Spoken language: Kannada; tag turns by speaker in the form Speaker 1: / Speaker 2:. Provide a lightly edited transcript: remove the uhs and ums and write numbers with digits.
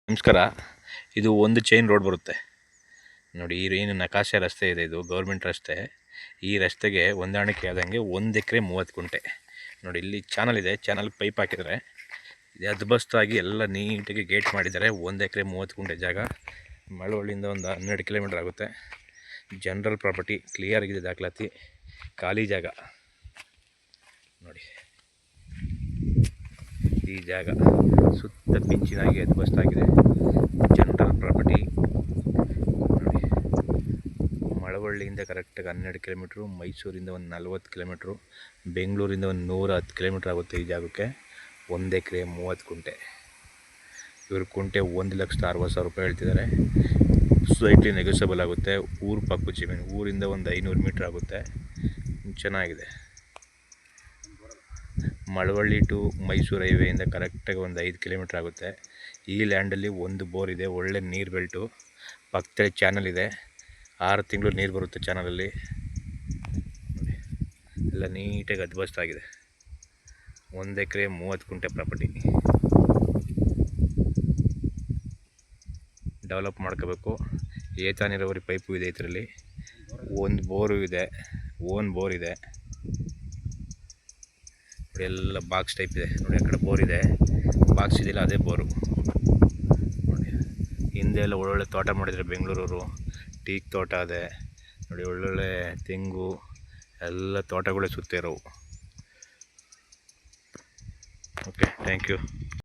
Speaker 1: ನಮಸ್ಕಾರ. ಇದು ಒಂದು ಚೈನ್ ರೋಡ್ ಬರುತ್ತೆ ನೋಡಿ. ಏನು ನಕಾಶೆ ರಸ್ತೆ ಇದೆ, ಇದು ಗೌರ್ಮೆಂಟ್ ರಸ್ತೆ. ಈ ರಸ್ತೆಗೆ ಹೊಂದಾಣಿಕೆ ಆದಂಗೆ 1 ಎಕರೆ 30 ಗುಂಟೆ ನೋಡಿ. ಇಲ್ಲಿ ಚಾನಲ್ ಇದೆ, ಚಾನಲ್ ಪೈಪ್ ಹಾಕಿದ್ದಾರೆ. ಇದು ಅದ್ಬಸ್ತಾಗಿ ಎಲ್ಲ ನೀಟಾಗಿ ಗೇಟ್ ಮಾಡಿದ್ದಾರೆ. 1 ಎಕರೆ 30 ಗುಂಟೆ ಜಾಗ ಮಳವಳ್ಳಿಯಿಂದ ಒಂದು 12 ಕಿಲೋಮೀಟರ್ ಆಗುತ್ತೆ. ಜನರಲ್ ಪ್ರಾಪರ್ಟಿ, ಕ್ಲಿಯರ್ ಆಗಿದೆ ದಾಖಲಾತಿ, ಖಾಲಿ ಜಾಗ ನೋಡಿ. ಈ ಜಾಗ ಸುತ್ತ ಪಿಂಚಿನಾಗಿ ಅದ್ಬಸ್ತಾಗಿದೆ. ಜನರಲ್ ಪ್ರಾಪರ್ಟಿ ನೋಡಿ. ಮಳವಳ್ಳಿಯಿಂದ ಕರೆಕ್ಟಾಗಿ 12 ಕಿಲೋಮೀಟ್ರು, ಮೈಸೂರಿಂದ ಒಂದು 40 ಕಿಲೋಮೀಟ್ರು, ಬೆಂಗಳೂರಿಂದ ಒಂದು 110 ಕಿಲೋಮೀಟ್ರ್ ಆಗುತ್ತೆ. ಈ ಜಾಗಕ್ಕೆ 1 ಎಕರೆ 30 ಗುಂಟೆ. ಇವ್ರ ಕುಂಟೆ 1,60,000 ರೂಪಾಯಿ ಹೇಳ್ತಿದ್ದಾರೆ. ಸ್ಲೈಟ್ಲಿ ನೆಗೋಸಿಯಬಲ್ ಆಗುತ್ತೆ. ಊರು ಪಕ್ಕ ಜಮೀನು, ಊರಿಂದ ಒಂದು 500 ಮೀಟ್ರ್ ಆಗುತ್ತೆ. ಚೆನ್ನಾಗಿದೆ. ಮಳವಳ್ಳಿ ಟು ಮೈಸೂರು ಹೈವೇಯಿಂದ ಕರೆಕ್ಟಾಗಿ ಒಂದು 5 ಕಿಲೋಮೀಟ್ರ್ ಆಗುತ್ತೆ. ಈ ಲ್ಯಾಂಡಲ್ಲಿ ಒಂದು ಬೋರ್ ಇದೆ, ಒಳ್ಳೆ ನೀರು ಬೆಲ್ಟು. ಪಕ್ಕದಲ್ಲಿ ಚಾನಲ್ ಇದೆ, 6 ತಿಂಗಳು ನೀರು ಬರುತ್ತೆ ಚಾನಲಲ್ಲಿ. ಎಲ್ಲ ನೀಟಾಗಿ ಅದ್ಬಸ್ತಾಗಿದೆ. 1 ಎಕರೆ 30 ಗುಂಟೆ ಪ್ರಾಪರ್ಟಿ. ಡೆವಲಪ್ ಮಾಡ್ಕೋಬೇಕು. ಏತ ನೀರಾವರಿ ಪೈಪು ಇದೆ ಇದರಲ್ಲಿ. ಒಂದು ಬೋರು ಇದೆ, ಓನ್ ಬೋರ್ ಇದೆ. ಎಲ್ಲ ಬಾಕ್ಸ್ ಟೈಪ್ ಇದೆ ನೋಡಿ. ಆ ಕಡೆ ಬೋರ್ ಇದೆ, ಬಾಕ್ಸ್ ಇದೆಯಲ್ಲ ಅದೇ ಬೋರು ನೋಡಿ. ಹಿಂದೆ ಎಲ್ಲ ಒಳ್ಳೊಳ್ಳೆ ತೋಟ ಮಾಡಿದರೆ ಬೆಂಗಳೂರವರು. ಟೀಕ್ ತೋಟ ಇದೆ ನೋಡಿ, ಒಳ್ಳೊಳ್ಳೆ ತೆಂಗು ಎಲ್ಲ ತೋಟಗಳೇ ಸುತ್ತಿರೋವು. Okay, thank you.